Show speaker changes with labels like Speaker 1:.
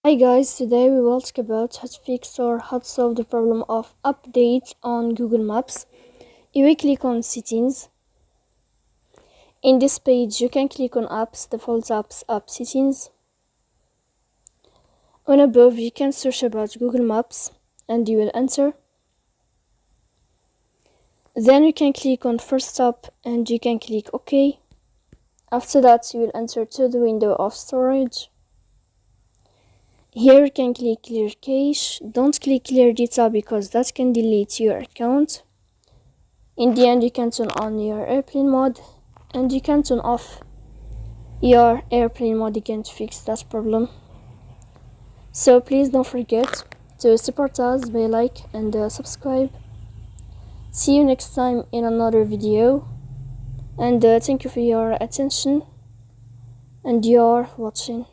Speaker 1: Hi guys, today we will talk about how to fix or how to solve the problem of updates on Google Maps. You will click on settings. In this page you can click on apps, default apps, app settings. On above you can search about Google Maps and you will enter. Then you can click on first app and you can click OK. After that you will enter to the window of storage. Here you can click clear cache. Don't click clear data because that can delete your account. In the end you can turn on your airplane mode and you can turn off your airplane mode again to fix that problem. So please don't forget to support us by like and subscribe. See you next time in another video, and thank you for your attention and your watching.